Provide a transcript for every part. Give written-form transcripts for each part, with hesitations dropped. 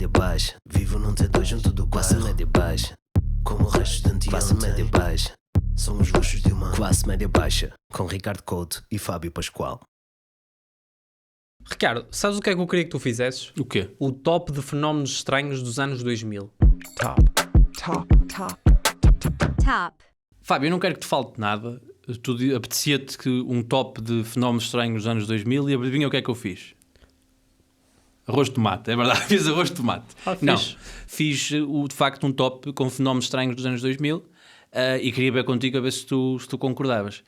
média baixa. Vivo num T2 junto do classe média baixa. Como o resto de antigo. Classe média baixa. São os luxos de uma classe média baixa. Com Ricardo Couto e Fábio Pascoal. Ricardo, sabes o que é que eu queria que tu fizesses? O quê? O top de fenómenos estranhos dos anos 2000. Top. Fábio, eu não quero que te falte nada. Apetecia-te que um top de fenómenos estranhos dos anos 2000 e adivinha o que é que eu fiz? Arroz de tomate, é verdade, fiz arroz de tomate. Não, fiz de facto um top com fenómenos estranhos dos anos 2000 e queria ver contigo a ver se tu concordavas.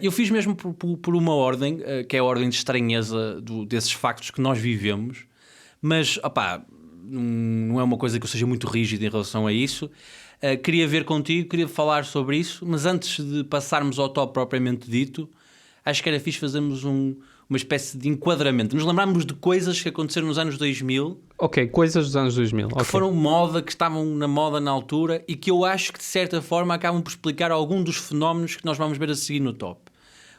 Eu fiz mesmo por uma ordem, que é a ordem de estranheza desses factos que nós vivemos, mas opá, não é uma coisa que eu seja muito rígido em relação a isso. Queria ver contigo, queria falar sobre isso, mas antes de passarmos ao top propriamente dito, acho que era fixe fazermos uma espécie de enquadramento. Nos lembrarmos de coisas que aconteceram nos anos 2000. Ok, coisas dos anos 2000. Que foram moda, que estavam na moda na altura e que eu acho que de certa forma acabam por explicar algum dos fenómenos que nós vamos ver a seguir no top.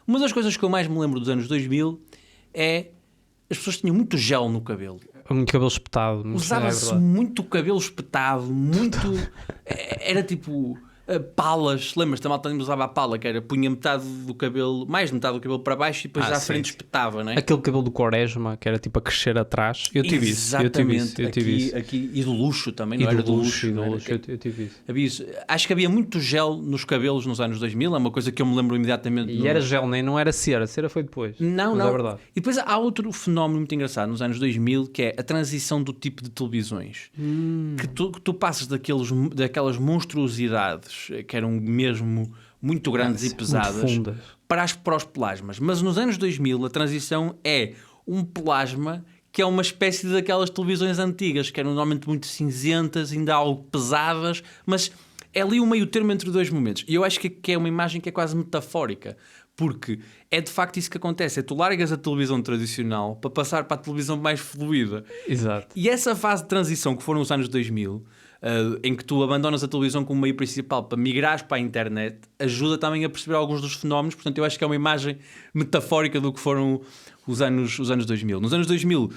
Uma das coisas que eu mais me lembro dos anos 2000 é as pessoas tinham muito gel no cabelo. Muito cabelo espetado. Usava-se muito cabelo espetado, muito... Era tipo... palas, lembras-te? A malta usava a pala, que era punha metade do cabelo, mais de metade do cabelo para baixo e depois à frente espetava, não é? Aquele cabelo do Quaresma, que era tipo a crescer atrás. Eu tive isso. Aqui, e do luxo também, não e era do luxo. Eu tive isso. Havia isso. Acho que havia muito gel nos cabelos nos anos 2000, é uma coisa que eu me lembro imediatamente. E era gel, nem não era cera. Cera foi depois. Não. É verdade. E depois há outro fenómeno muito engraçado nos anos 2000, que é a transição do tipo de televisões. Que tu passas daquelas monstruosidades que eram mesmo muito grandes e pesadas para os plasmas. Mas nos anos 2000 a transição é um plasma que é uma espécie daquelas televisões antigas, que eram normalmente muito cinzentas, ainda algo pesadas, mas é ali o meio termo entre dois momentos. E eu acho que é uma imagem que é quase metafórica, porque é de facto isso que acontece, é tu largas a televisão tradicional para passar para a televisão mais fluida. Exato. E essa fase de transição que foram os anos 2000, em que tu abandonas a televisão como meio principal para migrares para a internet, ajuda também a perceber alguns dos fenómenos. Portanto, eu acho que é uma imagem metafórica do que foram os anos 2000. Nos anos 2000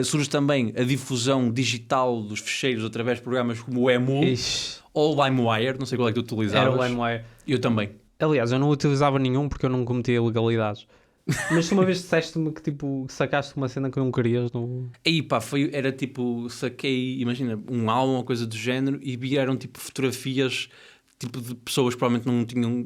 surge também a difusão digital dos ficheiros através de programas como o Emu ou o LimeWire, não sei qual é que tu utilizavas. Era o LimeWire. Eu também. Aliás, eu não utilizava nenhum porque eu não cometia ilegalidades. Mas uma vez disseste-me que tipo, sacaste uma cena que não querias no... Aí pá, era tipo, saquei, imagina, um álbum ou coisa do género e vieram tipo fotografias tipo de pessoas que provavelmente não tinham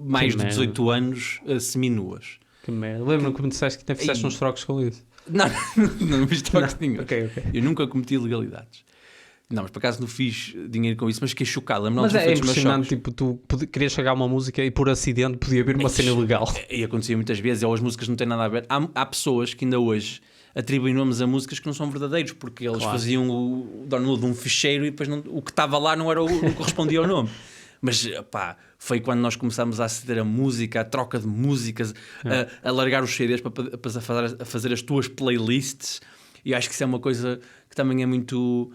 mais de 18 anos seminuas. Que merda. Lembro-me que me disseste que fizeste uns trocos com isso. Não fiz trocos nenhum. Ok. Eu nunca cometi ilegalidades. Não, mas por acaso não fiz dinheiro com isso, mas fiquei chocado. Mas é impressionante, tipo, tu querias chegar a uma música e por acidente podia vir uma cena ilegal. E acontecia muitas vezes, ou as músicas não têm nada a ver. Há pessoas que ainda hoje atribuem nomes a músicas que não são verdadeiros, porque eles faziam o download de um ficheiro e depois o que estava lá não correspondia ao nome. Mas pá, foi quando nós começámos a aceder a música, a troca de músicas, a largar os CDs para fazer as tuas playlists, e acho que isso é uma coisa que também é muito...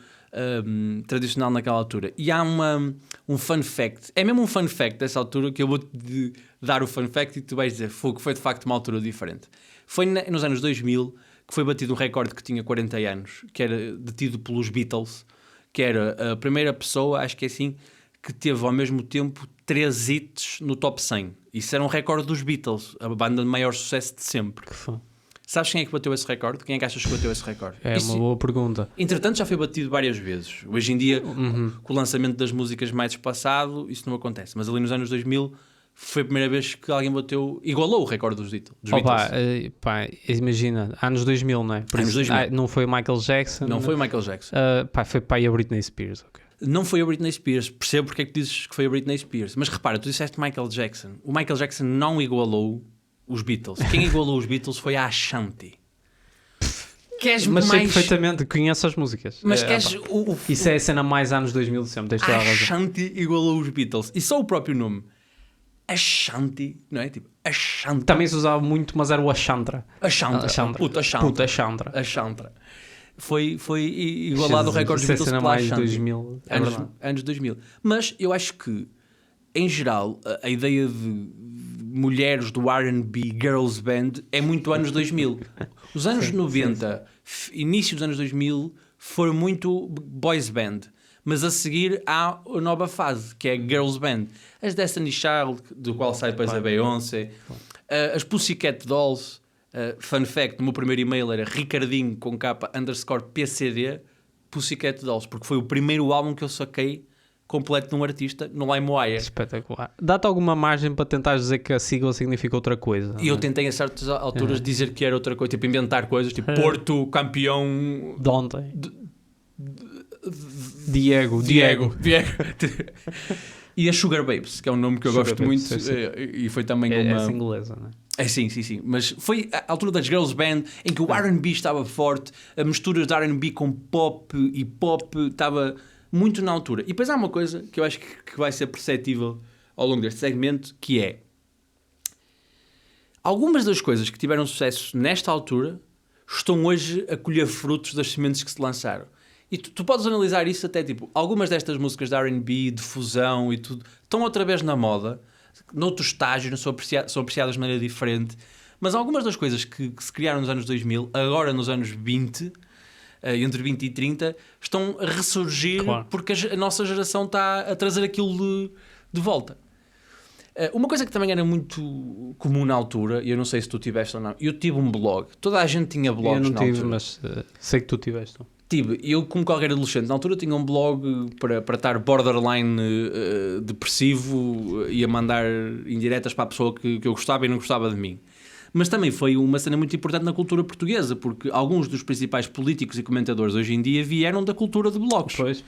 tradicional naquela altura. E há um fun fact, é mesmo um fun fact dessa altura, que eu vou-te dar o fun fact e tu vais dizer que foi de facto uma altura diferente. Foi nos anos 2000 que foi batido um recorde que tinha 40 anos, que era detido pelos Beatles, que era a primeira pessoa, acho que é assim, que teve ao mesmo tempo 3 hits no top 100. Isso era um recorde dos Beatles, a banda de maior sucesso de sempre. Que fã. Sabes quem é que bateu esse recorde? Quem é que achas que bateu esse recorde? É uma boa pergunta. Entretanto, já foi batido várias vezes. Hoje em dia, com o lançamento das músicas mais espaçado, isso não acontece. Mas ali nos anos 2000, foi a primeira vez que alguém igualou o recorde dos Beatles. Imagina, anos 2000, não é? Anos 2000. Não foi o Michael Jackson. Não foi o Michael Jackson. Foi para aí a Britney Spears. Okay. Não foi a Britney Spears. Percebo porque é que dizes que foi a Britney Spears. Mas repara, tu disseste Michael Jackson. O Michael Jackson não igualou os Beatles. Quem igualou os Beatles foi a Ashanti. Mas sei perfeitamente, conheço as músicas. Mas isso é a cena mais anos 2000 de sempre. A Ashanti igualou os Beatles. E só o próprio nome. Ashanti, não é? Tipo, Ashanti. Também se usava muito, mas era o Ashantra. Puta Ashantra. Foi igualado o recorde dos Beatles pela mais Ashanti. 2000. Anos 2000. Mas eu acho que, em geral, a ideia de mulheres do R&B, girls band, é muito anos 2000. Os anos 90, início dos anos 2000, foi muito boys band. Mas a seguir há a nova fase, que é girls band. As Destiny Child, do qual sai depois a Beyoncé. As Pussycat Dolls. Fun fact, o meu primeiro e-mail era Ricardinho com _PCD Pussycat Dolls, porque foi o primeiro álbum que eu saquei completo de um artista no LimeWire. Espetacular. Dá-te alguma margem para tentar dizer que a sigla significa outra coisa? E eu tentei a certas alturas dizer que era outra coisa, tipo inventar coisas, tipo Porto, campeão... De ontem. Diego. E a Sugar Babes, que é um nome que eu Sugar gosto Babes, muito, sim. e foi também É uma... essa inglesa, não é? Sim. Mas foi a altura das girls band em que o R&B estava forte, a mistura de R&B com pop e pop estava muito na altura. E depois há uma coisa que eu acho que vai ser perceptível ao longo deste segmento, que é algumas das coisas que tiveram sucesso nesta altura estão hoje a colher frutos das sementes que se lançaram. E tu podes analisar isso até, tipo, algumas destas músicas de R&B, de fusão e tudo, estão outra vez na moda, noutro estágio, não são apreciadas de maneira diferente, mas algumas das coisas que se criaram nos anos 2000, agora nos anos 20, entre 20 e 30, estão a ressurgir, claro, porque a nossa geração está a trazer aquilo de volta. Uma coisa que também era muito comum na altura, e eu não sei se tu tiveste ou não, eu tive um blog, toda a gente tinha blogs na altura. Eu não tive, mas sei que tu tiveste. Tive, eu como qualquer adolescente na altura tinha um blog para estar borderline depressivo e a mandar indiretas para a pessoa que eu gostava e não gostava de mim. Mas também foi uma cena muito importante na cultura portuguesa, porque alguns dos principais políticos e comentadores hoje em dia vieram da cultura de blogs. Pois.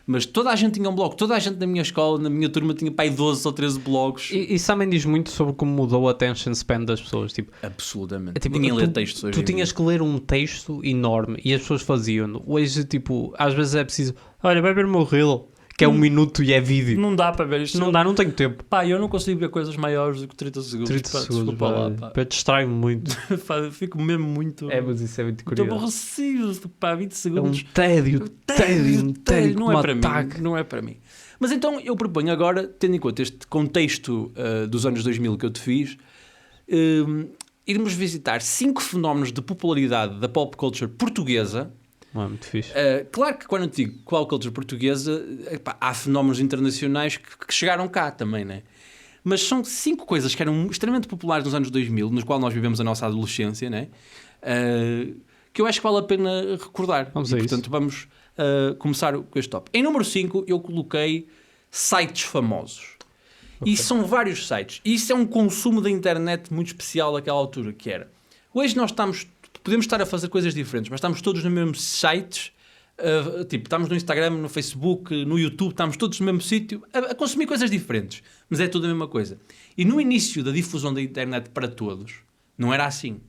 Mas toda a gente tinha um blog, toda a gente na minha escola, na minha turma tinha pai 12 ou 13 blogs. E isso também diz muito sobre como mudou o attention span das pessoas. Tipo, absolutamente. Tipo, ninguém lê textos hoje. Tu tinhas que ler um texto enorme e as pessoas faziam-no. Hoje, tipo, às vezes é preciso, olha, vai ver o meu reel, que é 1 minuto e é vídeo. Não dá para ver isto. Não tenho tempo. Pá, eu não consigo ver coisas maiores do que 30 segundos. 30 pá, segundos, desculpa lá, pá. Pá, distrai-me muito. Pá, fico mesmo muito... Mas isso é muito Muito curioso. aborrecido, pá, 20 É segundos. um tédio que não me é para ataca. mim, não é para mim. Mas então eu proponho agora, tendo em conta este contexto dos anos 2000 que eu te fiz, irmos visitar 5 fenómenos de popularidade da pop culture portuguesa. Não é muito fixe. Claro que quando eu digo pop culture portuguesa, há fenómenos internacionais que chegaram cá também, né? Mas são 5 coisas que eram extremamente populares nos anos 2000, nos quais nós vivemos a nossa adolescência, né? Que eu acho que vale a pena recordar. Vamos a isso. Portanto, vamos começar com este top. Em número 5, eu coloquei sites famosos. Okay. E são vários sites. E isso é um consumo da internet muito especial daquela altura, que era... Hoje nós podemos estar a fazer coisas diferentes, mas estamos todos nos mesmos sites, tipo, estamos no Instagram, no Facebook, no YouTube, estamos todos no mesmo sítio, a consumir coisas diferentes, mas é tudo a mesma coisa. E no início da difusão da internet para todos, não era assim.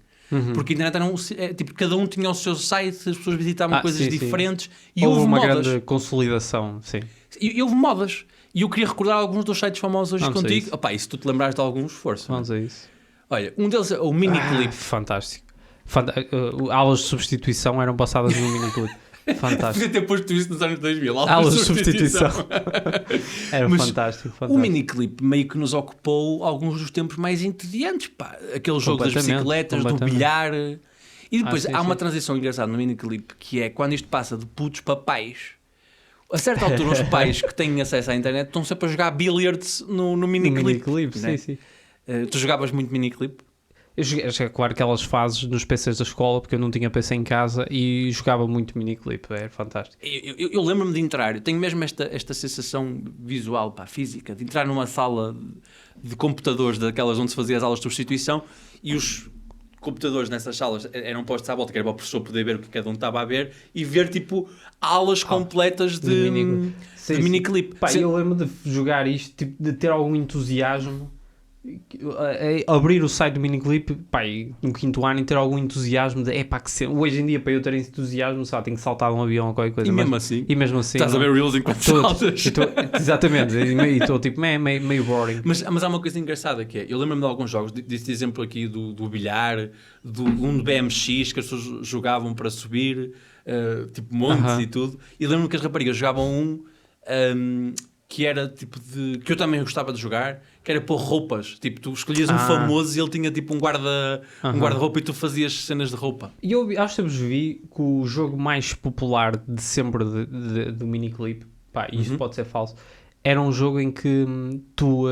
Porque a internet era tipo, cada um tinha o seu site, as pessoas visitavam coisas diferentes e houve uma modas. grande consolidação, sim. E houve modas. E eu queria recordar alguns dos sites famosos hoje contigo. Opa, e se tu te lembrares de alguns, força. Vamos a isso. Olha, um deles é o Miniclip. Fantástico. Aulas de substituição eram passadas no Miniclip. Fantástico. Podia ter posto isso nos anos 2000. Aulas de substituição. Era fantástico. O Miniclip meio que nos ocupou alguns dos tempos mais entediantes. Pá. Aquele jogo das bicicletas, do bilhar. E depois há uma transição engraçada no Miniclip, que é quando isto passa de putos para pais. A certa altura, os pais que têm acesso à internet estão sempre a jogar billiards no Miniclip. Né? Sim. Tu jogavas muito Miniclip? Eu joguei, claro, aquelas fases nos PCs da escola, porque eu não tinha PC em casa e jogava muito Miniclip, era fantástico. Eu lembro-me de entrar, eu tenho mesmo esta sensação visual, física, de entrar numa sala de computadores, daquelas onde se fazia as aulas de substituição, e os computadores nessas salas eram postos à volta, que era para o professor poder ver o que cada um estava a ver, e ver, tipo, aulas completas de Miniclip. Pá, eu lembro de jogar isto, tipo, de ter algum entusiasmo, abrir o site do Miniclip, pá, no 5º ano, e ter algum entusiasmo de, hoje em dia, para eu ter entusiasmo, sabe, tenho que saltar de um avião ou qualquer coisa. E mesmo assim estás não, a ver Reels enquanto saltas. Exatamente, e estou tipo, meio boring. Mas há uma coisa engraçada que é, eu lembro-me de alguns jogos, deste exemplo aqui do bilhar, um de BMX que as pessoas jogavam para subir, tipo montes e tudo, e lembro-me que as raparigas jogavam que era tipo de... que eu também gostava de jogar, que era pôr roupas. Tipo, tu escolhias um famoso e ele tinha tipo um guarda-roupa e tu fazias cenas de roupa. E eu acho que vi que o jogo mais popular de sempre do miniclip, pá, isto pode ser falso, era um jogo em que tu,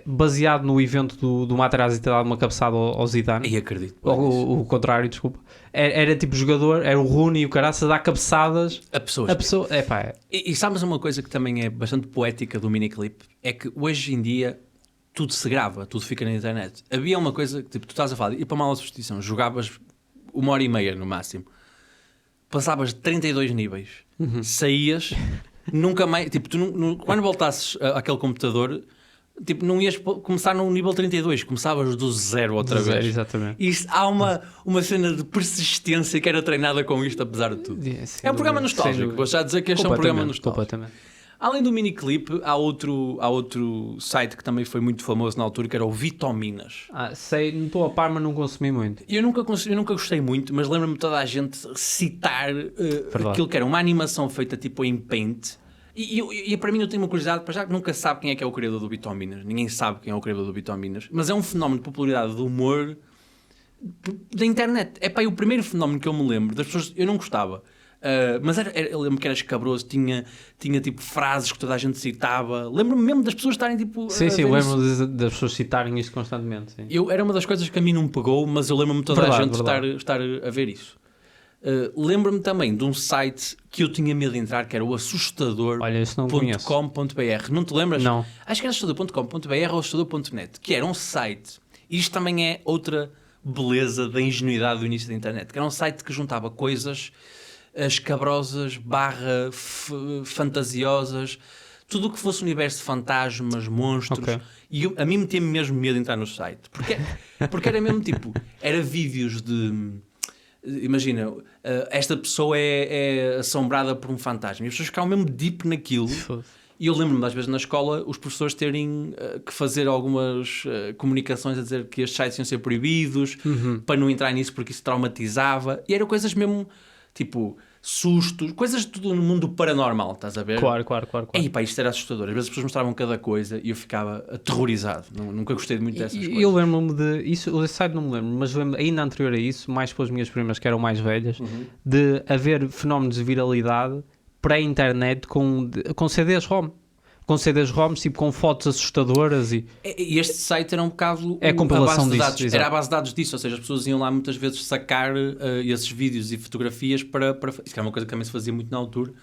baseado no evento do Materazzi ter dado uma cabeçada ao Zidane, E acredito. ou o contrário, desculpa, era tipo jogador, era o Rooney e o caraça a dar cabeçadas A pessoas. a pessoa, pá, E sabes uma coisa que também é bastante poética do miniclip? É que hoje em dia tudo se grava, tudo fica na internet. Havia uma coisa que tipo, tu estás a falar, e para uma aula de substituição, jogavas 1h30 no máximo, passavas 32 níveis, saías, nunca mais, tipo, tu quando voltasses àquele computador, tipo, não ias começar no nível 32, começavas do zero outra do zero, vez. exatamente. E há uma cena de persistência que era treinada com isto, apesar de tudo. É um programa nostálgico, vou já dizer que este é um programa nostálgico. Completamente. Além do miniclip, há outro site que também foi muito famoso na altura, que era o Vitominas. Sei, não estou a par, mas não consumi muito. Eu nunca gostei muito, mas lembro-me toda a gente citar aquilo que era uma animação feita tipo em Paint. E para mim eu tenho uma curiosidade, para já que nunca sabe quem é que é o criador do Vitominas. Ninguém sabe quem é o criador do Vitominas. Mas é um fenómeno de popularidade do humor da internet. É pá, o primeiro fenómeno que eu me lembro das pessoas, eu não gostava. Mas eu lembro que era escabroso, tinha tipo frases que toda a gente citava. Lembro-me mesmo das pessoas estarem tipo. Sim, lembro-me das pessoas citarem isto constantemente. Sim. Era uma das coisas que a mim não me pegou, mas eu lembro-me toda a gente estar a ver isso. Lembro-me também de um site que eu tinha medo de entrar, que era o assustador.com.br. Não te lembras? Não. Acho que era assustador.com.br ou assustador.net, que era um site. Isto também é outra beleza da ingenuidade do início da internet, que era um site que juntava coisas escabrosas, fantasiosas, tudo o que fosse universo de fantasmas, monstros. Okay. E a mim metia-me mesmo medo de entrar no site. Porque era mesmo tipo, era vídeos de... Imagina, esta pessoa é assombrada por um fantasma. E as pessoas ficavam mesmo deep naquilo. E eu lembro-me, às vezes, na escola, os professores terem que fazer algumas comunicações a dizer que estes sites iam ser proibidos, para não entrar nisso porque isso traumatizava. E eram coisas mesmo... Tipo, sustos, coisas de tudo no mundo paranormal, estás a ver? Claro. E pá, isto era assustador. Às vezes as pessoas mostravam cada coisa e eu ficava aterrorizado. Nunca gostei muito dessas coisas. Eu lembro-me de isso, o site não me lembro, mas lembro ainda anterior a isso, mais pelas minhas primas que eram mais velhas, de haver fenómenos de viralidade pré-internet com CDs-ROM. Com CDs-ROMs, tipo com fotos assustadoras e este site era um bocado a compilação base de dados. disso. Era a base de dados disso, ou seja, as pessoas iam lá muitas vezes sacar esses vídeos e fotografias para... Isso era uma coisa que também se fazia muito na altura,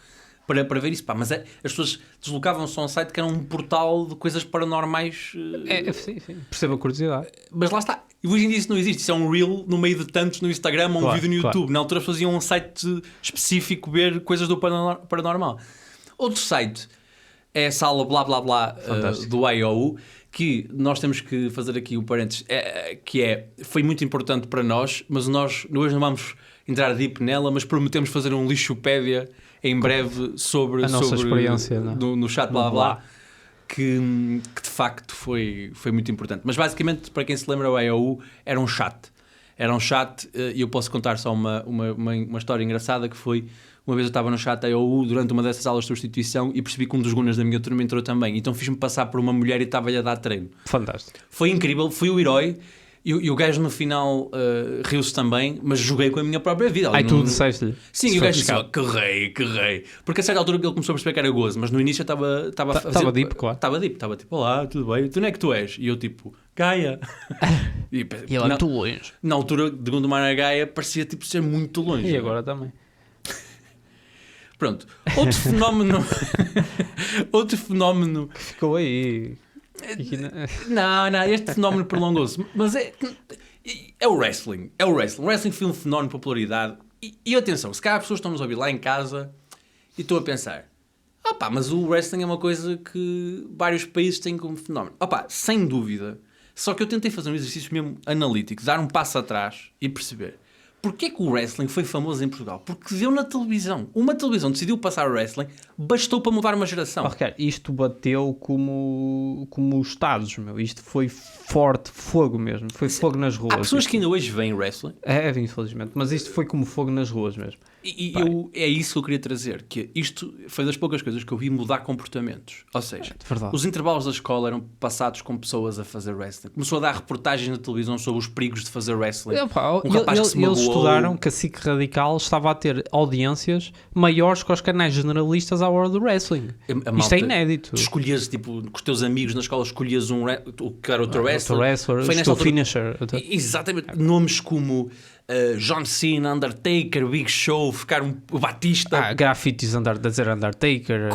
para ver isso. Pá, mas as pessoas deslocavam-se a um site que era um portal de coisas paranormais. Sim. Percebo a curiosidade. Mas lá está. E hoje em dia isso não existe. Isso é um reel no meio de tantos no Instagram ou um vídeo no YouTube. Na altura as pessoas iam a um site específico ver coisas do paranormal. Outro site... é a sala blá blá blá do I.O., que nós temos que fazer aqui um parênteses, foi muito importante para nós, mas nós hoje não vamos entrar deep nela, mas prometemos fazer um lixopédia em breve sobre a nossa experiência no chat blá blá, que de facto foi muito importante. Mas basicamente, para quem se lembra, o I.O. era um chat, e eu posso contar só uma história engraçada que foi... Uma vez eu estava no chat AOU durante uma dessas aulas de substituição e percebi que um dos gunas da minha turma entrou também. Então fiz-me passar por uma mulher e estava-lhe a dar treino. Fantástico. Foi incrível, fui o herói e o gajo no final riu-se também, mas joguei com a minha própria vida. Tu disseste-lhe? Sim, e o gajo disse, que rei. Porque a certa altura ele começou a perceber que era gozo, mas no início eu estava a fazer... Estava deep, claro. Estava tipo, olá, tudo bem? Tu não é que tu és? E eu tipo, Gaia. E ele é muito longe. Na altura de Gondomar a Gaia parecia tipo ser muito longe. E agora também. Pronto, outro fenómeno que ficou aí. Não, este fenómeno prolongou-se, mas é o wrestling. O wrestling foi um fenómeno de popularidade. E atenção, se calhar as pessoas estão-nos a ouvir lá em casa e estou a pensar, mas o wrestling é uma coisa que vários países têm como fenómeno. Sem dúvida. Só que eu tentei fazer um exercício mesmo analítico, dar um passo atrás e perceber. Porquê que o wrestling foi famoso em Portugal? Porque deu na televisão. Uma televisão decidiu passar o wrestling, bastou para mudar uma geração. Ricardo, isto bateu como os Estados, meu. Isto foi forte, fogo mesmo. Foi fogo nas ruas. Há pessoas que ainda hoje veem wrestling. Infelizmente. Mas isto foi como fogo nas ruas mesmo. E é isso que eu queria trazer, que isto foi das poucas coisas que eu vi mudar comportamentos. Ou seja, verdade. os intervalos da escola eram passados com pessoas a fazer wrestling. Começou a dar reportagens na televisão sobre os perigos de fazer wrestling. Eles estudaram que a SIC Radical estava a ter audiências maiores que os canais generalistas à hora do wrestling. Isto é inédito. Tu escolhias, tipo, com os teus amigos na escola, escolhias o que era o teu wrestler. Foi nesta finisher. Exatamente. Nomes como John Cena, Undertaker, Big Show, o Batista. Grafites dizer Undertaker.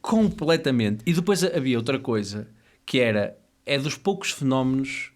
Completamente. E depois havia outra coisa, que é dos poucos fenómenos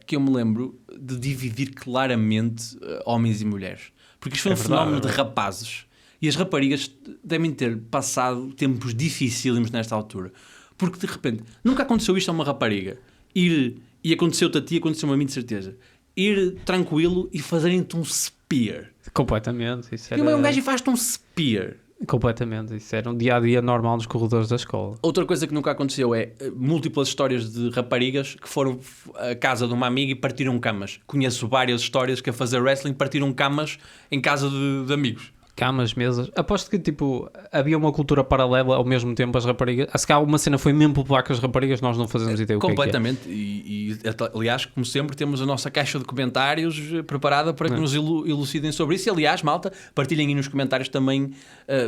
que eu me lembro de dividir claramente homens e mulheres. Porque isto foi um fenómeno de rapazes. E as raparigas devem ter passado tempos dificílimos nesta altura. Porque, de repente, nunca aconteceu isto a uma rapariga. E aconteceu-te a ti, aconteceu-me a mim, de certeza. Ir tranquilo e fazerem-te um spear. Completamente. Isso era... E um gajo faz-te um spear. Completamente. Isso era um dia-a-dia normal nos corredores da escola. Outra coisa que nunca aconteceu é múltiplas histórias de raparigas que foram à casa de uma amiga e partiram camas. Conheço várias histórias que a fazer wrestling partiram camas em casa de amigos. Camas, mesas. Aposto que, tipo, havia uma cultura paralela ao mesmo tempo as raparigas. Se calhar uma cena foi mesmo popular com as raparigas, nós não fazemos ideia o que é. Completamente. E, aliás, como sempre, temos a nossa caixa de comentários preparada para que nos elucidem sobre isso. E, aliás, malta, partilhem aí nos comentários também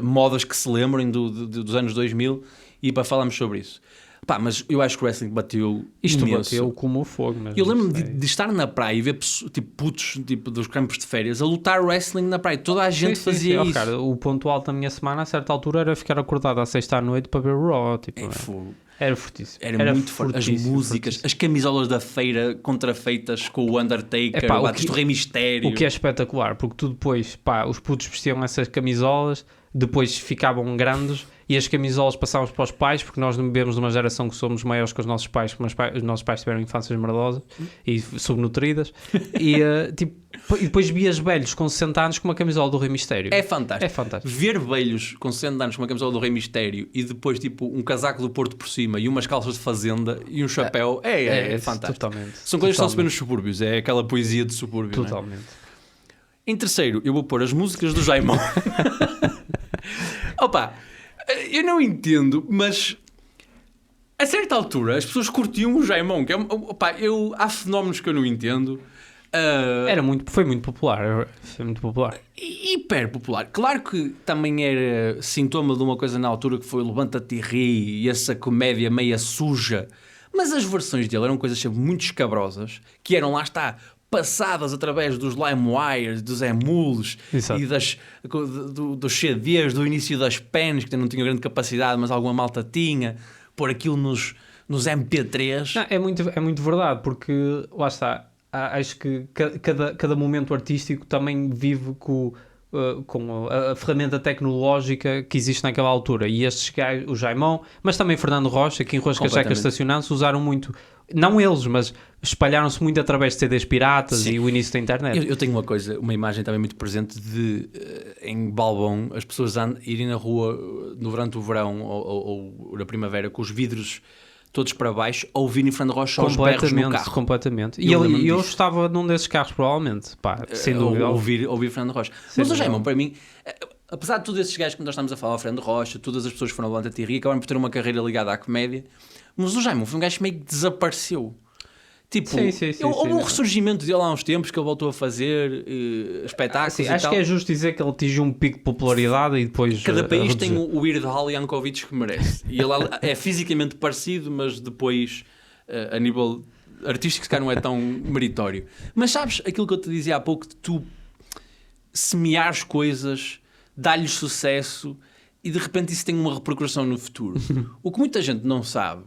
modas que se lembrem dos anos 2000 e para falarmos sobre isso. Pá, mas eu acho que o wrestling bateu isto imenso. Bateu como o fogo mesmo. Eu lembro-me de estar na praia e ver tipo, putos tipo, dos campos de férias a lutar wrestling na praia. Toda a gente fazia isso. Cara, o ponto alto da minha semana a certa altura era ficar acordado à sexta à noite para ver o Raw. Tipo, era fortíssimo. Era muito forte. As músicas, as camisolas da feira contrafeitas com o Undertaker, o Rei Mistério. O que é espetacular, porque tu depois, os putos vestiam essas camisolas, depois ficavam grandes e as camisolas passámos para os pais, porque nós não vivemos numa geração que somos maiores que os nossos pais, porque os nossos pais tiveram infâncias merdosas e subnutridas. E depois vias velhos com 60 anos com uma camisola do Rei Mistério. É fantástico. É fantástico. Ver velhos com 60 anos com uma camisola do Rei Mistério e depois tipo um casaco do Porto por cima e umas calças de fazenda e um chapéu é fantástico. Totalmente. São coisas que só se vê nos subúrbios, é aquela poesia de subúrbio. Totalmente. Não é? Em terceiro, eu vou pôr as músicas do Jaimão. Opa, eu não entendo, mas a certa altura as pessoas curtiam o Jaimão, que há fenómenos que eu não entendo. Foi muito popular. Foi muito popular. Hiper popular. Claro que também era sintoma de uma coisa na altura que foi o Levanta-te e ri e essa comédia meia suja. Mas as versões dele eram coisas sempre muito escabrosas, que eram, lá está, passadas através dos LimeWire, dos emules e dos CDs, do início das pens, que não tinham grande capacidade, mas alguma malta tinha, pôr aquilo nos MP3. Não, é muito verdade, porque lá está, acho que cada momento artístico também vive com a ferramenta tecnológica que existe naquela altura, e estes gajos, o Jaimão, mas também Fernando Rocha, aqui em Rosca Checa Estacionantes, usaram muito, não eles, mas espalharam-se muito através de CDs piratas. Sim. E o início da internet. Eu tenho uma imagem também muito presente de em Balbão as pessoas irem na rua durante o verão ou na primavera com os vidros todos para baixo, a ouvirem Fernando Rocha aos berros no carro. Completamente. E eu estava num desses carros, provavelmente. Sem dúvida. Ouvir Fernando Rocha. Mas o Jaimão, para mim, apesar de todos esses gajos que nós estamos a falar, o Fernando Rocha, todas as pessoas que foram ao Levanta-te e ri, acabaram por ter uma carreira ligada à comédia, mas o Jaimão foi um gajo que meio que desapareceu. Tipo, houve um ressurgimento dele há uns tempos que ele voltou a fazer espetáculos e acho tal. Que é justo dizer que ele atingiu um pico de popularidade e depois cada país tem o Weird Al Yankovic que merece. E ele é fisicamente parecido, mas depois a nível artístico se calhar não é tão meritório. Mas sabes aquilo que eu te dizia há pouco, de tu semeares coisas, dar-lhes sucesso e de repente isso tem uma repercussão no futuro. O que muita gente não sabe,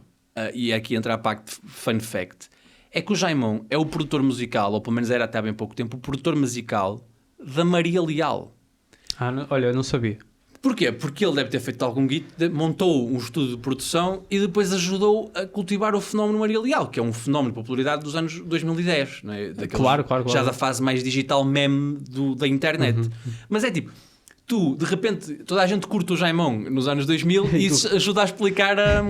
e aqui entra a parte de fun fact, é que o Jaimão é o produtor musical, ou pelo menos era até há bem pouco tempo, o produtor musical da Maria Leal. Olha, eu não sabia. Porquê? Porque ele deve ter feito algum guito, montou um estudo de produção e depois ajudou a cultivar o fenómeno Maria Leal, que é um fenómeno de popularidade dos anos 2010, não é? Daqueles, Claro. já da fase mais digital meme da internet. Mas é tipo, tu, de repente, toda a gente curte o Jaimão nos anos 2000 e isso ajuda a explicar a...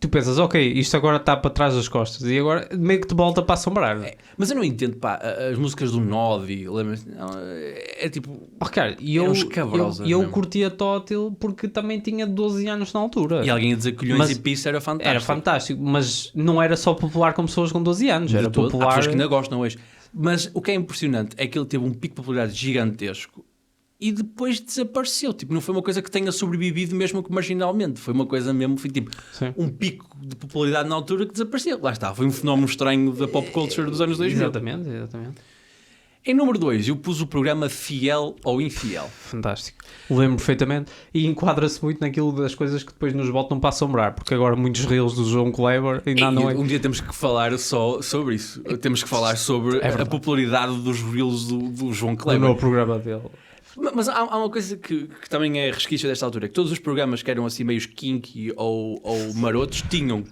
Tu pensas, ok, isto agora está para trás das costas e agora meio que te volta para assombrar. Mas eu não entendo, pá, as músicas do Nodi, lembras? É tipo... Cara, eu curtia Tótil porque também tinha 12 anos na altura. E alguém a dizer Colhões e Pisse era fantástico. Era fantástico, mas não era só popular com pessoas com 12 anos, era popular... Há pessoas que ainda gostam hoje. Mas o que é impressionante é que ele teve um pico de popularidade gigantesco e depois desapareceu. Tipo, não foi uma coisa que tenha sobrevivido mesmo que marginalmente. Foi uma coisa mesmo, foi tipo, um pico de popularidade na altura que desapareceu. Lá está, foi um fenómeno estranho da pop culture dos anos 2000. Exatamente. Em número 2, eu pus o programa Fiel ou Infiel. Fantástico. Lembro perfeitamente e enquadra-se muito naquilo das coisas que depois nos voltam para assombrar, porque agora muitos reels do João Kleber ainda não é. Um dia temos que falar só sobre isso. Temos que falar sobre a popularidade dos reels do João Kleber. No novo programa dele. Mas há uma coisa que também é resquício desta altura, que todos os programas que eram assim meio kinky ou marotos tinham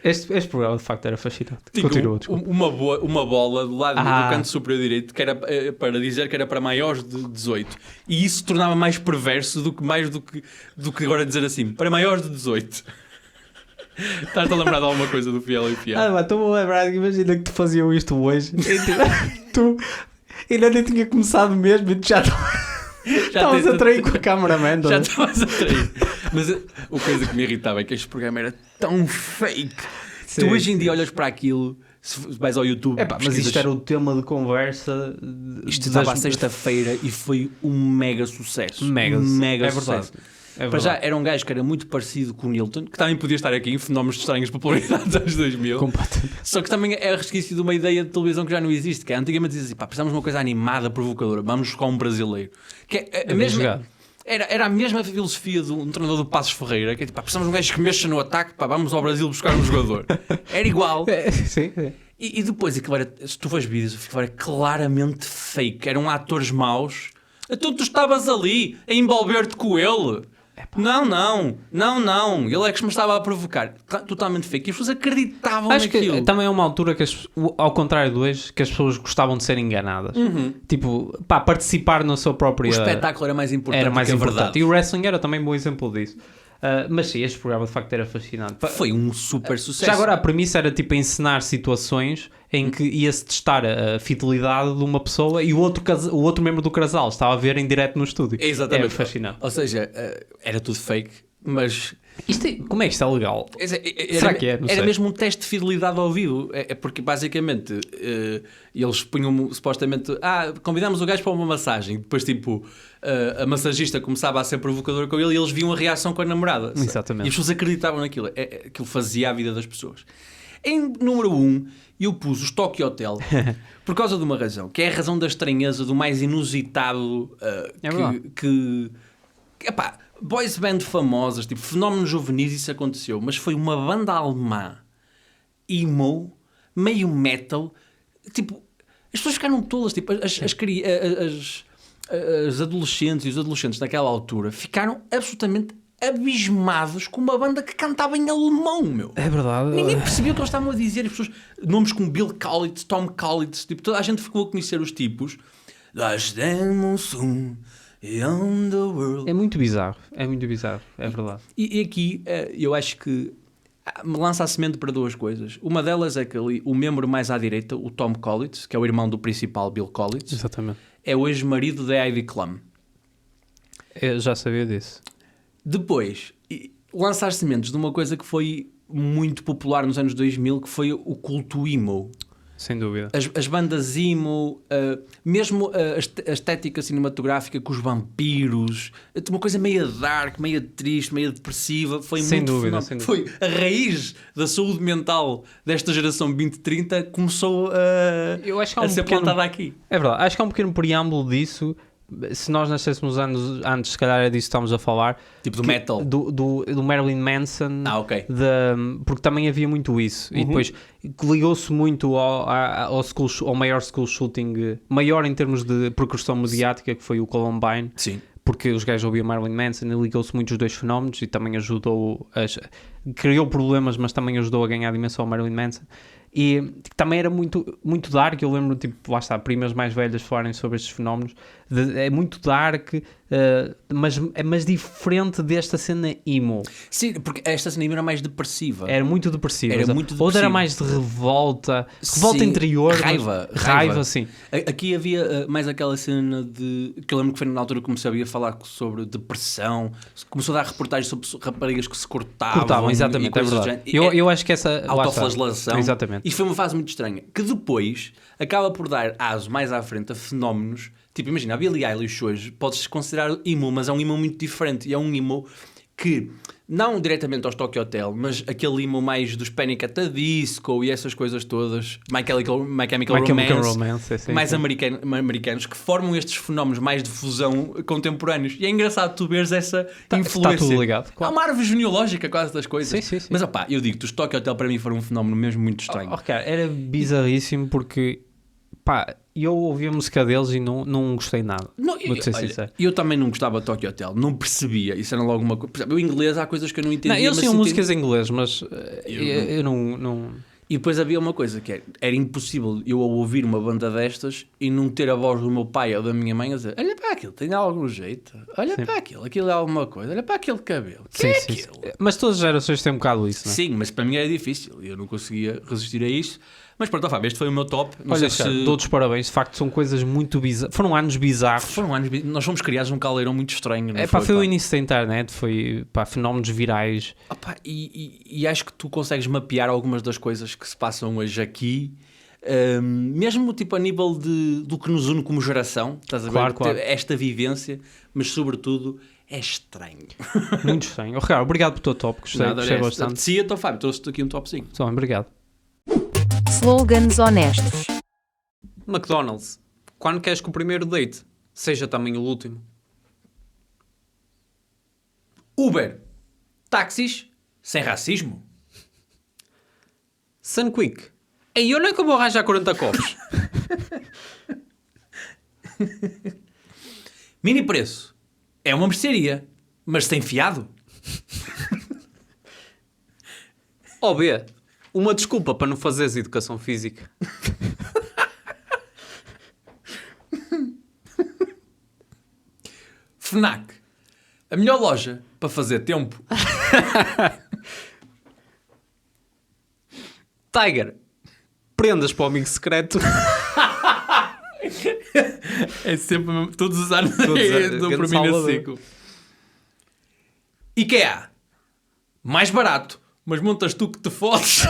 este programa de facto era fascinante. Continua, uma bola do lado do canto superior direito que era para dizer que era para maiores de 18 e isso tornava mais perverso do que agora dizer assim, para maiores de 18. Estás-te a lembrar de alguma coisa do Fiel e Infiel? Estou a lembrar, imagina que tu faziam isto hoje tu ainda nem tinha começado mesmo e tu já estavas a trair com a cameraman. Já estavas a trair. Mas a coisa que me irritava é que este programa era tão fake. Tu hoje em dia olhas para aquilo, se vais ao YouTube... mas isto era o tema de conversa... Isto estava à sexta-feira e foi um mega sucesso. Mega sucesso. Para já era um gajo que era muito parecido com o Nilton, que também podia estar aqui em Fenómenos Estranhos de Popularidade dos anos 2000. Só que também é resquício de uma ideia de televisão que já não existe, que antigamente dizia assim, precisamos de uma coisa animada, provocadora, vamos buscar um brasileiro. Que é a mesma... Era a mesma filosofia de um treinador do Passos Ferreira, que é tipo, precisamos de um gajo que mexa no ataque, vamos ao Brasil buscar um jogador. Era igual. Sim. E depois, aquilo era, se tu fores vídeos, aquilo era claramente fake. Eram atores maus. Tu estavas ali a envolver-te com ele. Não. Ele é que me estava a provocar. Totalmente fake. E as pessoas acreditavam naquilo. Que também é uma altura que, ao contrário de hoje, que as pessoas gostavam de ser enganadas. Tipo, participar na sua própria... O espetáculo era mais importante que a verdade. E o wrestling era também um bom exemplo disso. Mas sim, este programa de facto era fascinante. Foi um super sucesso. Já agora a premissa era tipo encenar situações em que ia-se testar a fidelidade de uma pessoa e o outro membro do casal estava a ver em direto no estúdio. Exatamente. Era fascinante. Ou seja, era tudo fake, mas... Como é que isto é legal? Será que é? Era mesmo um teste de fidelidade ao vivo. É porque basicamente eles punham supostamente... convidámos o gajo para uma massagem. Depois tipo... a massagista começava a ser provocadora com ele e eles viam a reação com a namorada. Exatamente. E as pessoas acreditavam naquilo. Aquilo fazia a vida das pessoas. Em número 1, eu pus os Tokyo Hotel por causa de uma razão, que é a razão da estranheza, do mais inusitado boys band famosas, tipo fenómenos juvenis, isso aconteceu, mas foi uma banda alemã emo, meio metal, tipo, as pessoas ficaram tolas, tipo, as adolescentes e os adolescentes naquela altura ficaram absolutamente abismados com uma banda que cantava em alemão, meu. É verdade. Ninguém percebia o que eles estavam a dizer. As pessoas, nomes como Bill Kaulitz, Tom Kaulitz, tipo, toda a gente ficou a conhecer os tipos. É muito bizarro, é verdade. E aqui eu acho que me lança a semente para duas coisas. Uma delas é que ali, o membro mais à direita, o Tom Kaulitz, que é o irmão do principal Bill Kaulitz, exatamente, é o ex-marido da Heidi Klum. Eu já sabia disso. Depois, lançar sementes de uma coisa que foi muito popular nos anos 2000, que foi o culto emo. Sem dúvida. As bandas emo, mesmo a estética cinematográfica com os vampiros, uma coisa meio dark, meio triste, meio depressiva, foi sem muito dúvida. Foi a raiz da saúde mental desta geração 2030 começou a ser plantada aqui. É verdade, acho que há um pequeno preâmbulo disso. Se nós nascêssemos anos antes, se calhar é disso que estamos a falar. Tipo do metal. Do Marilyn Manson. Ok. Porque também havia muito isso. E depois ligou-se muito ao maior school shooting, maior em termos de percussão mediática, que foi o Columbine. Sim. porque os gajos ouviam Marilyn Manson e ligou-se muito os dois fenómenos e também ajudou, criou problemas, mas também ajudou a ganhar dimensão ao Marilyn Manson. E também era muito, muito dark. Eu lembro, tipo, lá está, primas mais velhas falarem sobre estes fenómenos. É muito dark, mas diferente desta cena emo. Sim, porque esta cena era mais depressiva. Era muito depressiva. Era muito depressiva. Outra era mais de revolta Sim, interior. raiva, sim. Aqui havia mais aquela cena de... que eu lembro que foi na altura que comecei a falar sobre depressão. Começou a dar reportagens sobre raparigas que se cortavam. Exatamente, é verdade. Eu acho que essa... Autoflagelação. Exatamente. Isso foi uma fase muito estranha. Que depois acaba por dar aso mais à frente a fenómenos. Tipo, imagina, a Billie Eilish hoje podes considerar emo, mas é um emo muito diferente. E é um emo que, não diretamente aos Tokyo Hotel, mas aquele emo mais dos Panic! At the Disco e essas coisas todas, My Chemical Romance, sim, mais sim. Americanos, que formam estes fenómenos mais de fusão contemporâneos. E é engraçado tu veres essa influência. Está tudo ligado. Há uma árvore genealógica quase das coisas. Sim. Mas opá, eu digo-te, os Tokyo Hotel para mim foram um fenómeno mesmo muito estranho. Cara, era bizarríssimo porque, pá, eu ouvi a música deles e não gostei nada. Vou-te ser sincero. Eu também não gostava de Tokyo Hotel, não percebia. Isso era logo uma coisa. Por exemplo, o inglês há coisas que eu não entendia. Não, eles mas tinham entendi. músicas em inglês, mas eu não... E depois havia uma coisa que era impossível eu ouvir uma banda destas e não ter a voz do meu pai ou da minha mãe a dizer: olha para aquilo, tem algum jeito, olha para aquilo é alguma coisa, olha para aquele cabelo, que é aquilo? Mas todas as gerações têm um bocado isso, não é? Sim, mas para mim era difícil, eu não conseguia resistir a isso. Mas pronto, Fábio, este foi o meu top. Não Olha, sei cara, se... dou-te os parabéns, de facto são coisas muito bizarras, foram anos bizarros. Nós fomos criados num caldeirão muito estranho. Não foi o início da internet, foi fenómenos virais. Opa, e acho que tu consegues mapear algumas das coisas que se passam hoje aqui, mesmo tipo a nível do que nos une como geração, estás a ver? Claro. Esta vivência, mas sobretudo é estranho. Muito estranho. Ricardo, obrigado pelo teu top, gostei bastante. Sim, então Fábio, trouxe-te aqui um top 5. Então, obrigado. Slogans honestos. McDonald's, quando queres que o primeiro date seja também o último? Uber, táxis sem racismo. Sunquick, aí eu não é que eu vou arranjar 40 copos. Mini preço, é uma mercearia, mas sem fiado. B, uma desculpa para não fazeres educação física. FNAC, a melhor loja para fazer tempo. Tiger, prendas para o amigo secreto. É sempre todos os anos Todos do primeiro ciclo. IKEA, mais barato, mas montas tu que te fodes.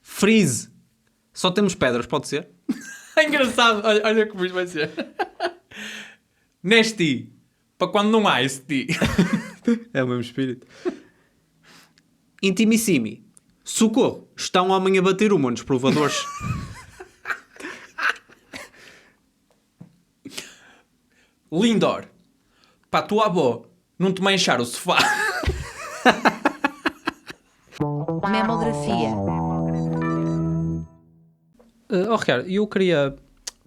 Freeze, só temos pedras, pode ser? É engraçado, olha como isto vai ser. Nesty, para quando não há esse ti. É o mesmo espírito. Intimissimi, socorro, está um homem a bater uma nos provadores. Lindor, para a tua avó não te manchar o sofá. Memografia. Ricardo, eu queria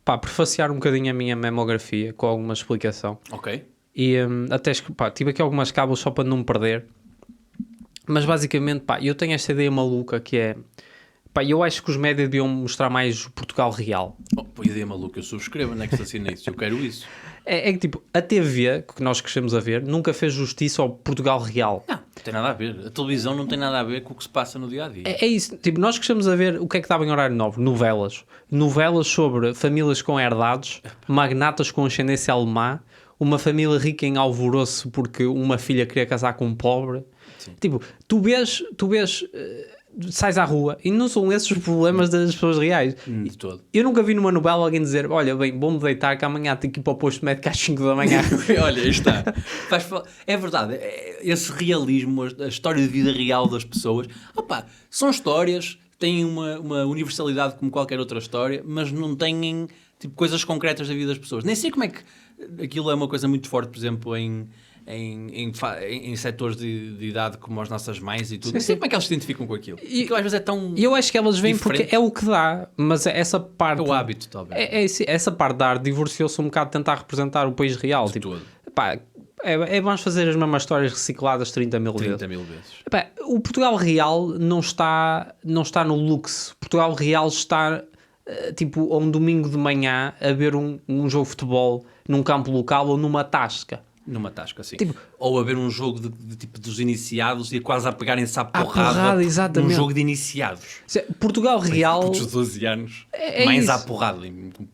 prefaciar um bocadinho a minha memografia com alguma explicação. Ok. E até tive aqui algumas cábulas só para não me perder. Mas basicamente, eu tenho esta ideia maluca que é... eu acho que os médias deviam mostrar mais o Portugal real. Pô, ideia maluca, eu subscrevo, não é que se assina isso, eu quero isso. É que tipo, a TV, que nós crescemos a ver, nunca fez justiça ao Portugal real. Não tem nada a ver. A televisão não tem nada a ver com o que se passa no dia-a-dia. É isso. Tipo, nós crescemos a ver o que é que dava em horário novo. Novelas. Novelas sobre famílias com herdados, magnatas com ascendência alemã, uma família rica em alvoroço porque uma filha queria casar com um pobre. Sim. Tipo, tu vês sais à rua e não são esses os problemas das pessoas reais. De todo. Eu nunca vi numa novela alguém dizer: olha, bem, vou-me deitar que amanhã tenho que ir para o posto médico às 5 da manhã. Olha, aí está. É verdade, esse realismo, a história de vida real das pessoas, são histórias, têm uma universalidade como qualquer outra história, mas não têm tipo, coisas concretas da vida das pessoas. Nem sei como é que aquilo é uma coisa muito forte, por exemplo, em em setores de idade como as nossas mães e tudo. Sim, Não sei sim. como é que elas se identificam com aquilo. E- Aquilo às vezes é tão... E eu acho que elas vêm Diferente. porque é o que dá, mas essa parte... É o hábito, talvez. Essa parte da arte divorciou-se um bocado de tentar representar o país real. De Tipo, todo. pá, vamos fazer as mesmas histórias recicladas 30 mil 30 vezes. mil vezes. Epá, o Portugal real não está no luxo. Portugal real está tipo a um domingo de manhã a ver um jogo de futebol num campo local ou numa tasca. Numa tasca, assim. Tipo- Ou a ver um jogo de tipo dos iniciados e quase a pegarem-se à porrada, porrada exatamente. num jogo de iniciados. Portugal real... Putos de 12 anos. É mais isso. à porrada.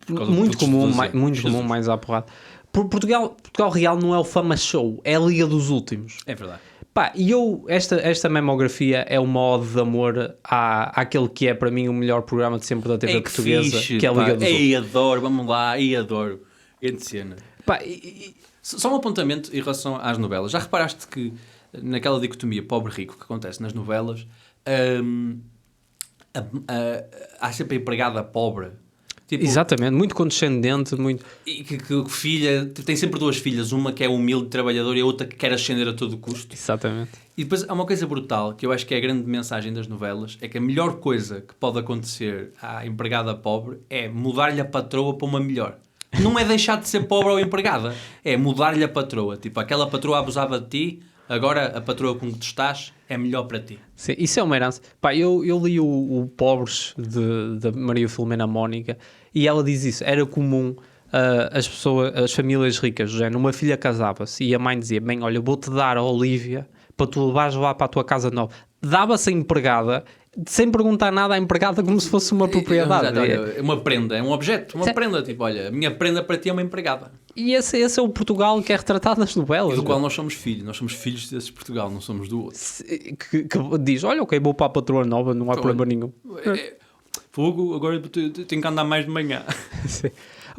Por causa de Muito putos de comum, 12 anos. muito comum, Jesus. mais à porrada. Portugal real não é o Fama Show, é a Liga dos Últimos. É verdade. Pá, e esta memografia é uma ode de amor àquele que é para mim o melhor programa de sempre da TV É que portuguesa, fixe, que é a Liga pá. dos Últimos. Ei, adoro, vamos lá, ei, adoro. Grande cena. Pá, Só um apontamento em relação às novelas. Já reparaste que naquela dicotomia pobre-rico que acontece nas novelas, há sempre a empregada pobre. Tipo, exatamente, muito condescendente, muito... e que filha, tem sempre duas filhas, uma que é humilde, trabalhadora e a outra que quer ascender a todo custo. Exatamente. E depois há uma coisa brutal, que eu acho que é a grande mensagem das novelas, é que a melhor coisa que pode acontecer à empregada pobre é mudar-lhe a patroa para uma melhor. Não é deixar de ser pobre ou empregada, é mudar-lhe a patroa. Tipo, aquela patroa abusava de ti, agora a patroa com que tu estás é melhor para ti. Sim, isso é uma herança. Pá, eu li o Pobres da Maria Filomena Mónica e ela diz isso. Era comum as famílias ricas, do género, uma filha casava-se e a mãe dizia: bem, olha, vou-te dar a Olívia para tu levares lá para a tua casa nova. Dava-se a empregada, sem perguntar nada à empregada, como se fosse uma propriedade. É uma prenda, é um objeto, uma prenda. Tipo, olha, a minha prenda para ti é uma empregada. E esse é o Portugal que é retratado nas novelas. E do qual nós somos filhos desse Portugal, não somos do outro. que diz: olha, ok, vou para a patroa nova, não há problema nenhum. Fogo, agora tenho que andar mais de manhã.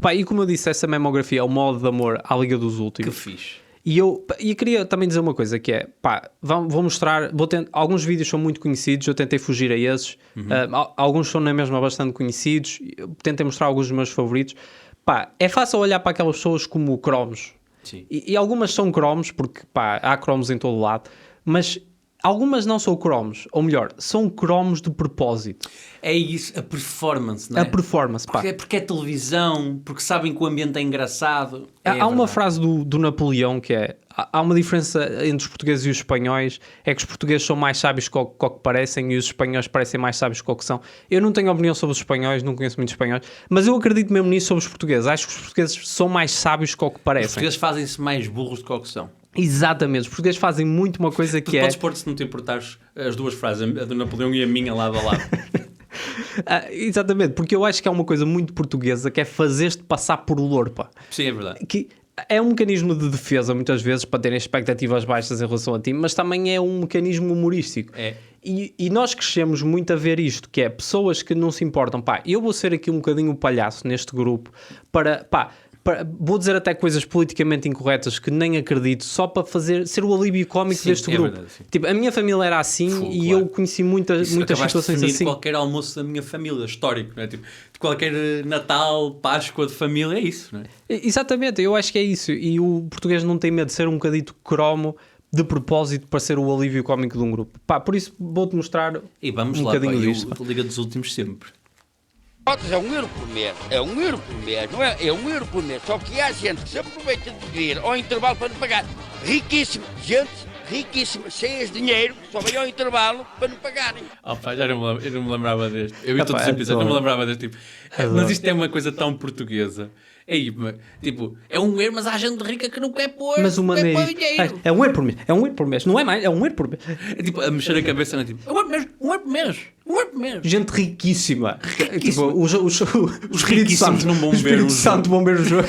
Pá, e como eu disse, essa memografia é o modo de amor à Liga dos Últimos. Que fixe. E eu queria também dizer uma coisa, que é, pá, vou mostrar, alguns vídeos são muito conhecidos, eu tentei fugir a esses, alguns são na mesma bastante conhecidos, eu tentei mostrar alguns dos meus favoritos. Pá, é fácil olhar para aquelas pessoas como cromos, Sim. e algumas são cromos, porque pá, há cromos em todo lado, mas algumas não são cromos, ou melhor, são cromos de propósito. É isso, a performance, não é? A performance, pá. Porque é televisão, porque sabem que o ambiente é engraçado. Há uma frase do Napoleão que é: há uma diferença entre os portugueses e os espanhóis, é que os portugueses são mais sábios que o que parecem e os espanhóis parecem mais sábios que o que são. Eu não tenho opinião sobre os espanhóis, não conheço muitos espanhóis, mas eu acredito mesmo nisso sobre os portugueses. Acho que os portugueses são mais sábios que o que Os parecem. portugueses fazem-se mais burros do que o que são. Exatamente, os portugueses fazem muito uma coisa Tu que é... podes pôr-te, se não te importares, as duas frases, a do Napoleão e a minha lado a lado. exatamente, porque eu acho que é uma coisa muito portuguesa, que é fazer-te passar por louro, pá. Sim, é verdade. Que é um mecanismo de defesa, muitas vezes, para terem expectativas baixas em relação a ti, mas também é um mecanismo humorístico. É. E nós crescemos muito a ver isto, que é pessoas que não se importam. Pá, eu vou ser aqui um bocadinho o palhaço neste grupo vou dizer até coisas politicamente incorretas que nem acredito, só para ser o alívio cómico Sim, deste é grupo. verdade, sim. Tipo, a minha família era assim e claro. eu conheci muitas Acabaste de situações definir assim. qualquer almoço da minha família, histórico, não é? Tipo, de qualquer Natal, Páscoa de família, é isso, não é? Exatamente, eu acho que é isso. E o português não tem medo de ser um bocadito cromo de propósito para ser o alívio cómico de um grupo. Pá, por isso vou-te mostrar E vamos um lá, pá, bocadinho disto. eu Liga dos Últimos sempre. É €1 por mês, é €1 por mês, não é? É €1 por mês. Só que há gente que se aproveita de vir ao intervalo para não pagar. Riquíssimo, gente riquíssima, cheias de dinheiro, só vem ao intervalo para não pagarem. Pá, eu não me lembrava deste. Eu vi todos os é episódios, não me lembrava deste tipo. Adoro. Mas isto é uma coisa tão portuguesa. Tipo, é €1, mas há gente rica que não quer pôr, Mas o não quer maneiro pôr dinheiro. é €1 por mês, é €1 por mês, não é mais, é €1 por mês. É tipo, a mexer a cabeça, não é tipo, €1 por mês, €1 por mês, €1 por mês. Gente riquíssima. Riquíssima. Tipo, os Espírito riquíssimos Santo, não vão o ver Espírito um Santo vão ver o jogo.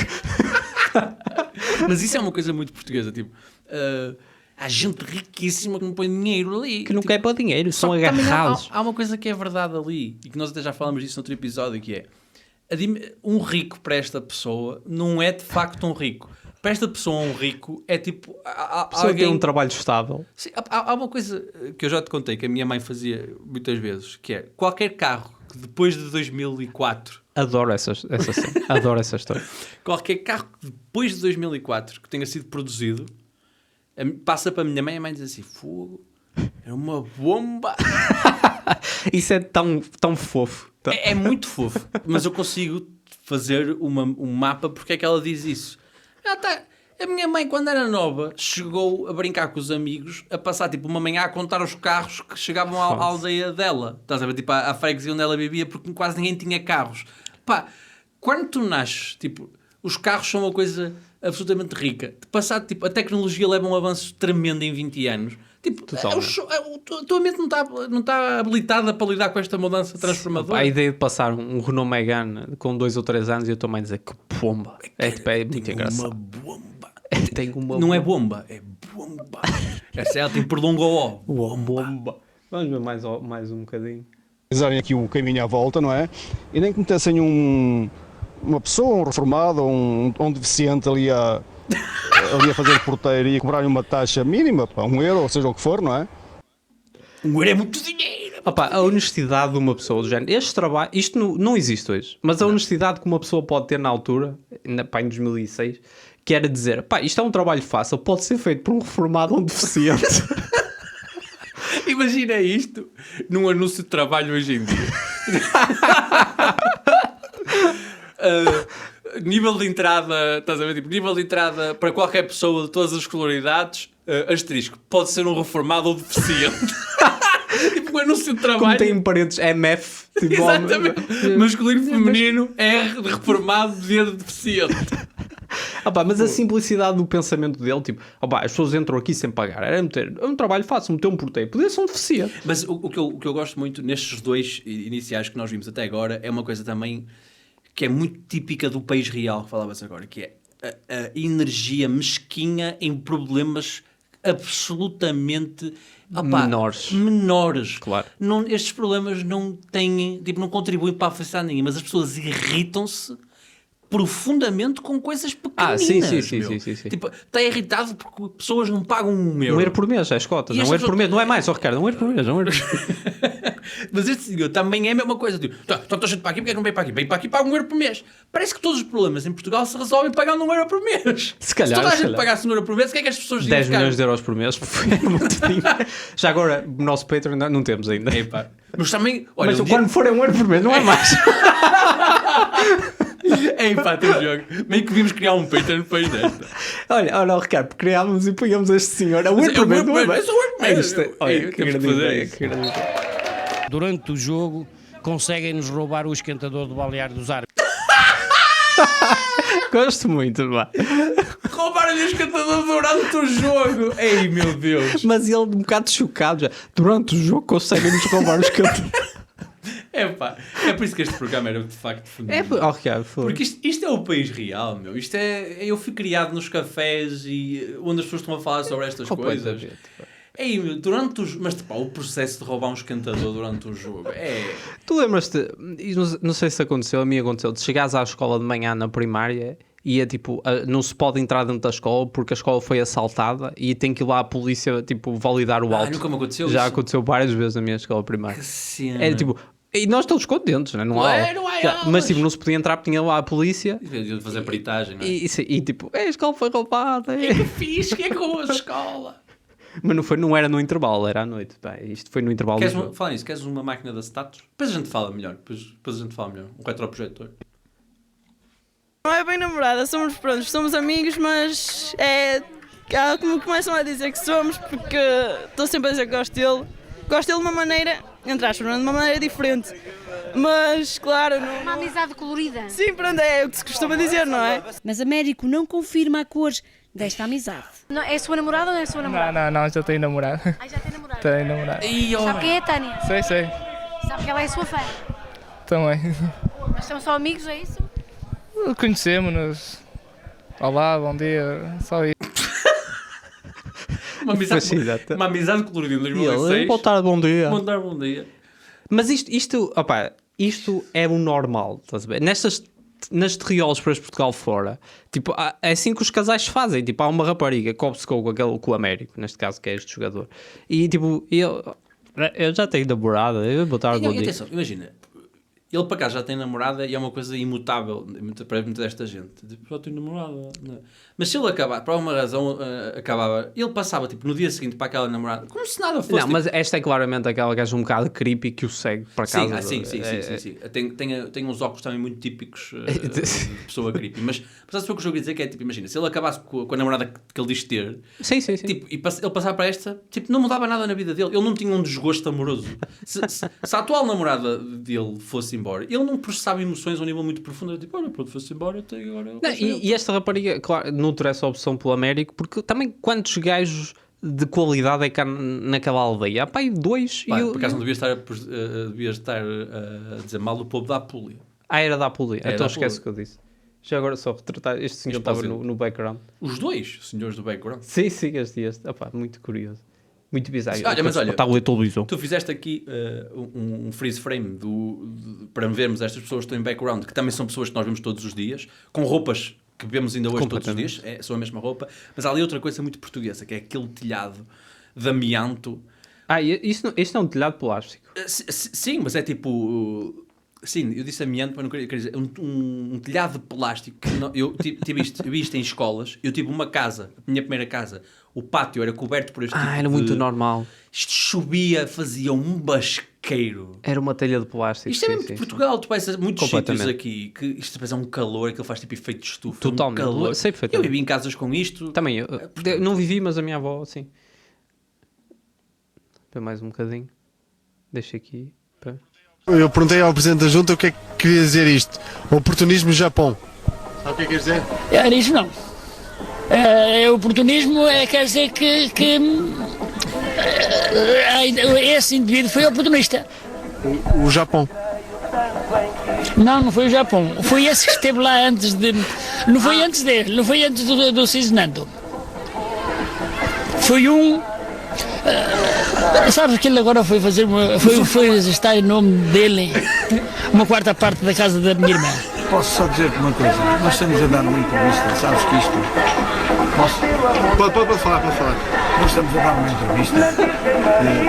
Mas isso é uma coisa muito portuguesa, tipo, há gente riquíssima que não põe dinheiro ali. Que não Tipo, quer para dinheiro, só são que também agarrados. há uma coisa que é verdade ali, e que nós até já falamos disso noutro episódio, que é, um rico para esta pessoa não é de facto um rico. Para esta pessoa um rico é tipo... A pessoa tem um trabalho estável. Sim, há uma coisa que eu já te contei, que a minha mãe fazia muitas vezes, que é, qualquer carro que depois de 2004... Adoro essa adoro essa história. Qualquer carro que depois de 2004 que tenha sido produzido, Passa para a minha mãe e a mãe diz assim: fogo, era uma bomba. Isso é tão fofo. É muito fofo, mas eu consigo fazer um mapa porque é que ela diz isso. A minha mãe, quando era nova, chegou a brincar com os amigos, a passar tipo uma manhã a contar os carros que chegavam à aldeia dela. Estás a ver? Tipo, à freguesia onde ela vivia, porque quase ninguém tinha carros. Pá, quando tu nasces, tipo, os carros são uma coisa absolutamente rica. De passar, tipo, a tecnologia leva um avanço tremendo em 20 anos. Tipo, a tua mente não está habilitada para lidar com esta mudança transformadora. A ideia de passar um Renault Megane com 2 ou 3 anos e eu estou a dizer que bomba. É muito engraçado. Uma bomba. Não é bomba, é bomba. Essa ela tem prolongou. Bomba. Vamos ver mais um bocadinho. Organizarem aqui o caminho à volta, não é? E nem que metessem uma pessoa, um reformado ou um deficiente ali a fazer porteiro e a cobrarem uma taxa mínima, pá, €1, ou seja o que for, não é? €1 é muito dinheiro. Opa, a honestidade de uma pessoa do género. Este trabalho, isto não existe hoje, mas a honestidade que uma pessoa pode ter na altura, em 2006, que era dizer, pá, isto é um trabalho fácil, pode ser feito por um reformado ou um deficiente. Imagina isto num anúncio de trabalho hoje em dia. Nível de entrada, estás a ver? Tipo, nível de entrada para qualquer pessoa de todas as escolaridades, asterisco, pode ser um reformado ou deficiente. Tipo, um anúncio de trabalho. Como tem parentes MF. Tipo, exatamente. Masculino, feminino, R de reformado, D de deficiente. Mas a simplicidade do pensamento dele, tipo, as pessoas entram aqui sem pagar, era um trabalho fácil, meter um porteiro, podia ser um deficiente. Mas o que eu gosto muito nestes dois iniciais que nós vimos até agora é uma coisa também que é muito típica do país real que falavas agora, que é a energia mesquinha em problemas absolutamente menores. Claro. Estes problemas não têm, tipo, não contribuem para a felicidade nenhuma, mas as pessoas irritam-se profundamente com coisas pequeninas. Sim. Tipo, está irritado porque pessoas não pagam €1. €1 por mês, é as cotas. E €1 por mês, não é mais, Ricardo, €1 por mês. Mas este senhor também é a mesma coisa. Tipo, estou gente para aqui, porque é que não vem para aqui? Vem para aqui, paga €1 por mês. Parece que todos os problemas em Portugal se resolvem pagando €1 por mês. Se calhar. Se toda a gente pagasse €1 por mês, o que é que as pessoas iam 10 milhões de euros por mês. É muito dinheiro. Já agora, o nosso Patreon não temos ainda. Mas também... Olha, mas quando for €1 por mês, não é mais. Tem jogo. Meio que devíamos criar um Patreon depois desta. Olha, Ricardo, criámos e punhamos este senhor a €1 por mês, não é mais. Olha, que grande ideia. Durante o jogo, conseguem-nos roubar o esquentador do balneário dos árbitros. Gosto muito, pá. Roubaram-lhe o esquentador durante o jogo. Ei, meu Deus. Mas ele um bocado chocado já. Durante o jogo conseguem-nos roubar o esquentador. É por isso que este programa era de facto fundamental. Porque isto é o país real, meu. Isto é... Eu fui criado nos cafés e onde as pessoas estão a falar sobre estas coisas. Durante os... Mas o processo de roubar um esquentador durante o jogo é... Tu lembras-te, não sei se aconteceu, a mim aconteceu, de chegares à escola de manhã na primária e é tipo, não se pode entrar dentro da escola porque a escola foi assaltada e tem que ir lá a polícia, tipo, validar o auto. Nunca me aconteceu Já isso. aconteceu várias vezes na minha escola primária. Que cena. É tipo... E nós todos contentes, não é? Não há mas tipo, não se podia entrar porque tinha lá a polícia. De fazer peritagem, não é? E tipo, a escola foi roubada. Que fixe, que é que roubou a escola? Mas não era no intervalo, era à noite. Pá, isto foi no intervalo. Fala nisso, queres uma máquina de status? Depois a gente fala melhor. Um retroprojetor. Não é bem namorada, somos amigos, mas como começam a dizer que somos, porque estou sempre a dizer que gosto dele. Gosto dele de uma maneira, entre aspas, de uma maneira diferente. Mas, claro, não... Uma amizade colorida. Sim, pronto, é o que se costuma dizer, não é? Mas Américo não confirma a cores desta amizade. Não, é a sua namorada ou não é a sua namorada? Não, já tenho namorado. Já tem namorado? Tenho namorado. Sabe quem é a Tânia? Sei. Sabe que ela é a sua fã? Também. Mas são só amigos, é isso? Conhecemos-nos. Olá, bom dia, só isso. Uma amizade colorida em 2006. Boa tarde, bom dia. Bom dia. Mas isto é o normal, estás a ver? Nas terriolas para Portugal fora, tipo, é assim que os casais fazem. Tipo, há uma rapariga que obcecou com o Américo, neste caso, que é este jogador. E tipo, eu já tenho namorada, eu vou botar algum dia. Atenção, imagina, Ele para cá já tem namorada e é uma coisa imutável para muita desta gente. Tipo, Já tenho namorada. não. Mas se ele acabar, por alguma razão, acabava, ele passava tipo, no dia seguinte para aquela namorada, como se nada fosse. Não, tipo... mas esta é claramente aquela gaja um bocado creepy que o segue para casa. Sim. Tem uns óculos também muito típicos de pessoa creepy. Mas sabe o que eu queria dizer? Que é tipo, imagina, se ele acabasse com a namorada que ele diz ter, sim. Tipo, e ele passava para esta, tipo, não mudava nada na vida dele. Ele não tinha um desgosto amoroso. Se a atual namorada dele fosse embora, ele não processava emoções a um nível muito profundo. Era tipo, olha, pronto, foi-se embora, até agora... Não, e esta rapariga, claro, nutre essa opção pelo Américo, porque também quantos gajos de qualidade é que há naquela aldeia? Há pai 2 e por acaso não devia estar a dizer mal do povo da Apulia. Era da Apulia, então esquece o que eu disse. Já agora só retratar, este senhor estava no background. Os dois senhores do background? Sim, este. Opá, muito curioso. Muito bizarro. Olha, televisão. Tu fizeste aqui um freeze frame para vermos estas pessoas que estão em background, que também são pessoas que nós vemos todos os dias, com roupas que vemos ainda hoje todos os dias, são a mesma roupa, mas há ali outra coisa muito portuguesa, que é aquele telhado de amianto. Isto é um telhado plástico. Sim, mas é tipo... Sim, eu disse amianto, mas não queria dizer. Um telhado de plástico. Eu vi isto em escolas. Eu tive uma casa, a minha primeira casa, o pátio era coberto por este tipo era muito normal. Isto chovia, fazia um basqueiro. Era uma telha de plástico. Isto é mesmo de Portugal. Tu vais a muitos sítios aqui que isto depois é um calor, aquilo faz tipo efeito de estufa. Totalmente. Calor. Sei eu vivi em casas com isto. Também, eu não vivi, mas a minha avó, sim. Para mais um bocadinho. Deixa aqui. Eu perguntei ao Presidente da Junta o que é que queria dizer isto. Oportunismo Japão. Sabe o que é que quer dizer? Isso não. Oportunismo quer dizer que esse indivíduo foi oportunista. O Japão. Não foi o Japão. Foi esse que esteve lá antes de... Não foi antes dele, não foi antes do Cisnando. Foi um... sabes que ele agora foi fazer foi estar em nome dele uma quarta parte da casa da minha irmã. Posso só dizer-te uma coisa, nós estamos a dar uma entrevista, sabes que isto... Pode falar. Nós estamos a dar uma entrevista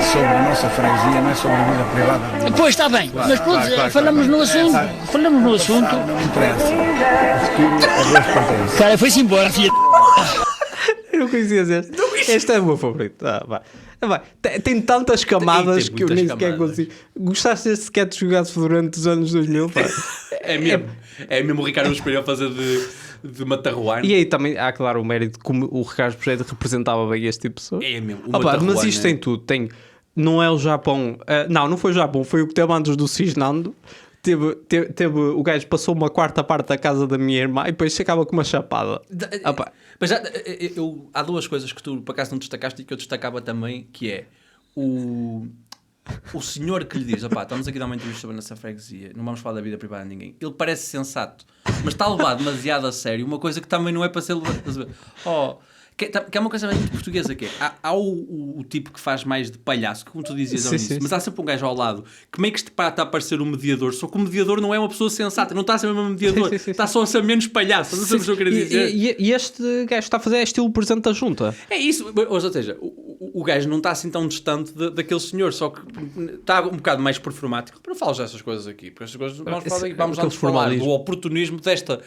sobre a nossa freguesia, não é sobre a vida privada. Pois, está bem, claro, mas pronto, falamos no assunto. Não interessa, o futuro a Deus pertence. Cara, foi-se embora, filha. Eu não conhecias este. Este é o meu favorito. Tem tantas camadas que eu nem sequer consigo. Gostaste deste sketch jogado durante os anos 2000? Pá? É mesmo o Ricardo Espelho a fazer de matarruano. E aí também há, claro, o mérito de como o Ricardo Espelho representava bem este tipo de pessoa. É mesmo. Mas isto tem tudo. Não é o Japão. Não foi o Japão. Foi o que teve antes do Cisnando. O gajo passou uma quarta parte da casa da minha irmã e depois chegava com uma chapada. Mas há duas coisas que tu, por acaso, não destacaste e que eu destacava também, que é o senhor que lhe diz, estamos aqui a dar uma entrevista sobre a nossa freguesia, não vamos falar da vida privada de ninguém. Ele parece sensato, mas está a levar demasiado a sério uma coisa que também não é para ser levada. Que é uma coisa muito portuguesa, que é, há o tipo que faz mais de palhaço, como tu dizias ao início, mas há sempre um gajo ao lado que meio que está a parecer um mediador, só que o mediador não é uma pessoa sensata, não está a ser um mediador, está só a ser menos palhaço, não sabes o que eu quero dizer. E este gajo está a fazer estilo Presidente da Junta. É isso, ou seja, o gajo não está assim tão distante daquele senhor, só que está um bocado mais performático. Para falar já essas coisas aqui, porque estas coisas vamos antes falar do oportunismo desta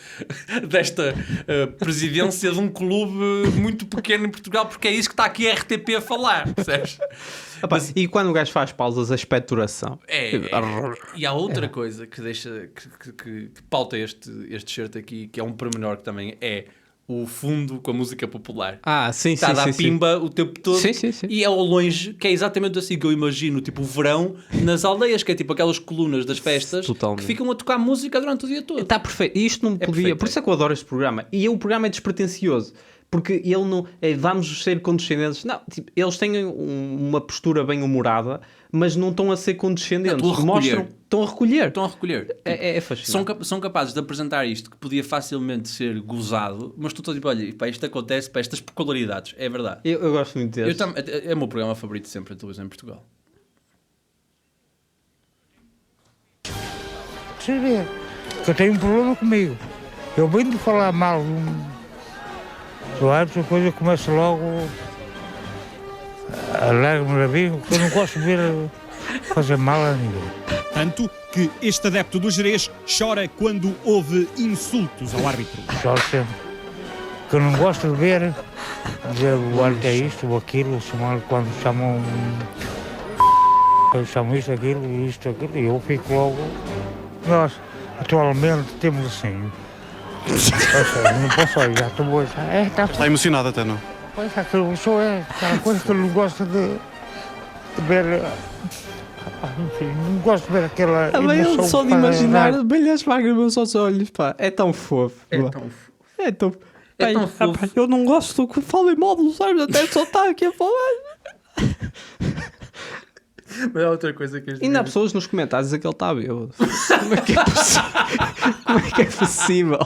presidência de um clube muito pequeno em Portugal, porque é isso que está aqui a RTP a falar, percebes? E quando o gajo faz pausas, a expectoração. E há outra coisa que deixa que pauta este certo aqui, que é um pormenor que também é o fundo com a música popular. Está a dar pimba o tempo todo. E é ao longe, que é exatamente assim que eu imagino, tipo o verão nas aldeias, que é tipo aquelas colunas das festas que ficam a tocar música durante o dia todo. Está perfeito. E isto não podia. Perfeito, por isso é que eu adoro este programa. E o programa é despretensioso. Porque ele não... vamos ser condescendentes. Não, tipo, eles têm uma postura bem humorada, mas não estão a ser condescendentes. Estão a recolher. É fascinante. São capazes de apresentar isto que podia facilmente ser gozado, mas tu estás tipo, olha, isto acontece para estas peculiaridades. É verdade. Eu gosto muito deste. É o meu programa favorito sempre, a televisão em Portugal. Você vê que eu tenho um problema comigo. Eu venho de falar mal a coisa começa logo a largar-me da vida, porque eu não gosto de ver fazer mal a ninguém. Tanto que este adepto do Gerês chora quando houve insultos ao árbitro. Choro sempre. Que eu não gosto de ver, dizer o árbitro é isto ou aquilo, quando chamam eu chamo isto, aquilo, e eu fico logo. Nós, atualmente, temos assim. Não posso olhar, já estou boa. Está emocionado até, não? Pois aquilo só é aquela coisa que eu não gosto de ver. Enfim, não gosto de ver aquela emoção. Só de imaginar, bem as lágrimas aos olhos, pá. É tão fofo. É tão fofo. Pá, eu não gosto que falem mal dos árbitros, até só está aqui a falar. Mas há outra coisa que ainda há pessoas nos comentários a dizer que ele está bêbado. Como é que é possível?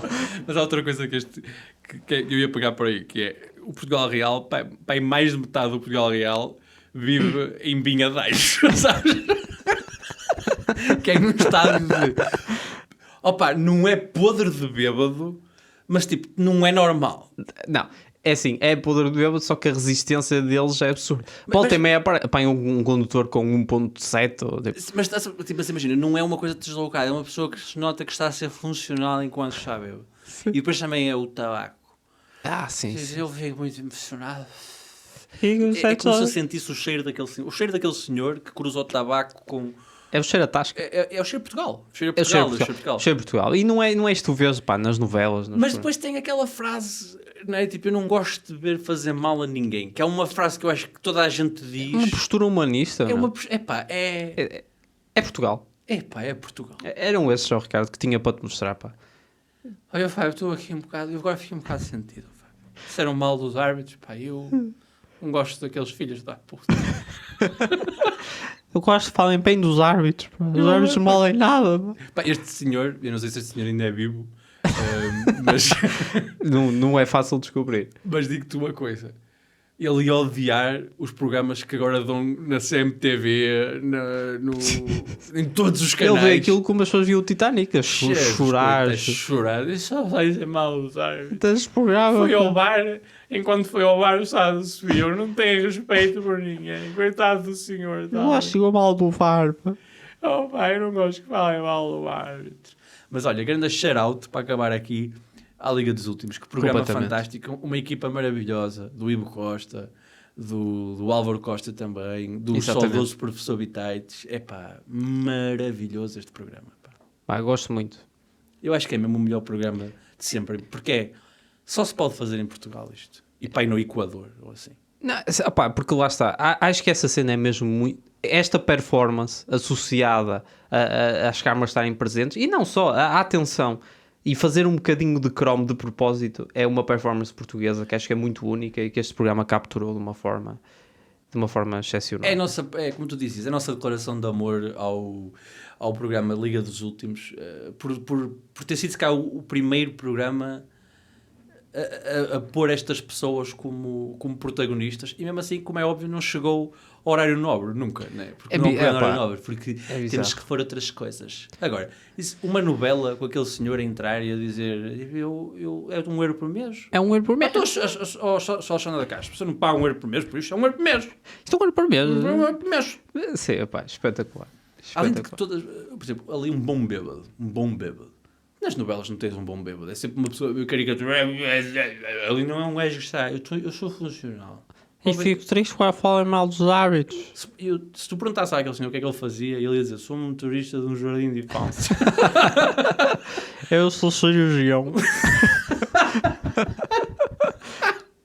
Mas há outra coisa que eu ia pegar por aí, que é o Portugal Real, pai, mais de metade do Portugal Real vive em Binhadeiros, sabes? Que é num estádio de... Opa, não é podre de bêbado, mas tipo, não é normal. Não. É assim, é poder do bêbado, só que a resistência deles é absurda. Volta e meia apanha um condutor com 1.7. Mas tipo, imagina, não é uma coisa deslocada, é uma pessoa que se nota que está a ser funcional enquanto está bêbado. E depois também é o tabaco. Sim. Eu fico muito emocionado. É como se eu sentisse o cheiro daquele senhor que cruzou o tabaco com... É o cheiro a tasca. É o cheiro de Portugal. O cheiro de Portugal. E não é isto que tu vês, pá, nas novelas. Mas depois tem aquela frase, não é? Tipo, eu não gosto de ver fazer mal a ninguém. Que é uma frase que eu acho que toda a gente diz. Uma postura humanista. É Portugal. É Portugal. Eram esses, ó, Ricardo, que tinha para te mostrar, pá. Olha, Fábio, estou aqui um bocado... Eu agora fiquei um bocado sentido, Fábio. Disseram mal dos árbitros, pá, eu não gosto daqueles filhos da puta. Eu gosto que falem bem dos árbitros, pá. Os árbitros não valem nada, pá. Este senhor, eu não sei se este senhor ainda é vivo, mas... não é fácil descobrir. Mas digo-te uma coisa. Ele ia odiar os programas que agora dão na CMTV, em todos os canais. Ele vê aquilo como as pessoas viam o Titanic, a chorar. Isso só vai dizer mal, sabe? Foi ao bar, enquanto foi ao bar o Estado subiu, não tem respeito por ninguém. Coitado do senhor. Eu acho que mal do VAR. Oh pai, eu não gosto que falem mal do árbitro. Mas olha, grande shout-out para acabar aqui. À Liga dos Últimos, que programa fantástico, uma equipa maravilhosa, do Ivo Costa, do Álvaro Costa também, do saudoso professor Bitaites. É pá, maravilhoso este programa. Pá, gosto muito. Eu acho que é mesmo o melhor programa de sempre, porque só se pode fazer em Portugal isto. E pá, e no Equador, ou assim. Não, opá, porque lá está, acho que essa cena é mesmo muito... Esta performance associada às câmaras estarem presentes, e não só, a atenção... E fazer um bocadinho de cromo de propósito é uma performance portuguesa que acho que é muito única e que este programa capturou de uma forma excepcional. É como tu dizes, a nossa declaração de amor ao programa Liga dos Últimos, por ter sido cá o primeiro programa a pôr estas pessoas como protagonistas, e mesmo assim, como é óbvio, não chegou ao horário nobre, nunca, né? Porque não é horário nobre, porque temos que for outras coisas. Agora, uma novela com aquele senhor a entrar e a dizer é um euro por mês? É um euro por mês? Então, só a Xana da Caixa, você não paga um euro por mês, por isso é um euro por mês. Isto é um euro por mês? Um euro por mês. Sim, opá, espetacular. Além de que todas, por exemplo, ali um bom bêbado. Nas novelas não tens um bom bêbado, é sempre uma pessoa caricatura. Ali não é um gajo que está, eu sou funcional. E fico triste quando falam mal dos árbitros. Se tu perguntasse àquele senhor o que é que ele fazia, ele ia dizer: sou um motorista de um jardim de infância. Eu sou cirurgião.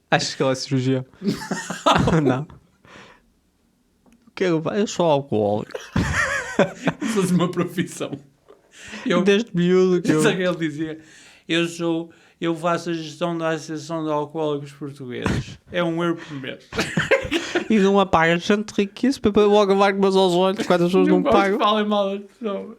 Achas que ele é cirurgião? Não. O que é que eu faço? Eu sou alcoólico. Faz uma profissão. Desde miúdo que ele dizia: eu faço a gestão da Associação de Alcoólicos Portugueses. É um euro por mês. E não apaga gente riquíssima para logo levar umas aos olhos quando as pessoas não pagam. Falem mal das pessoas.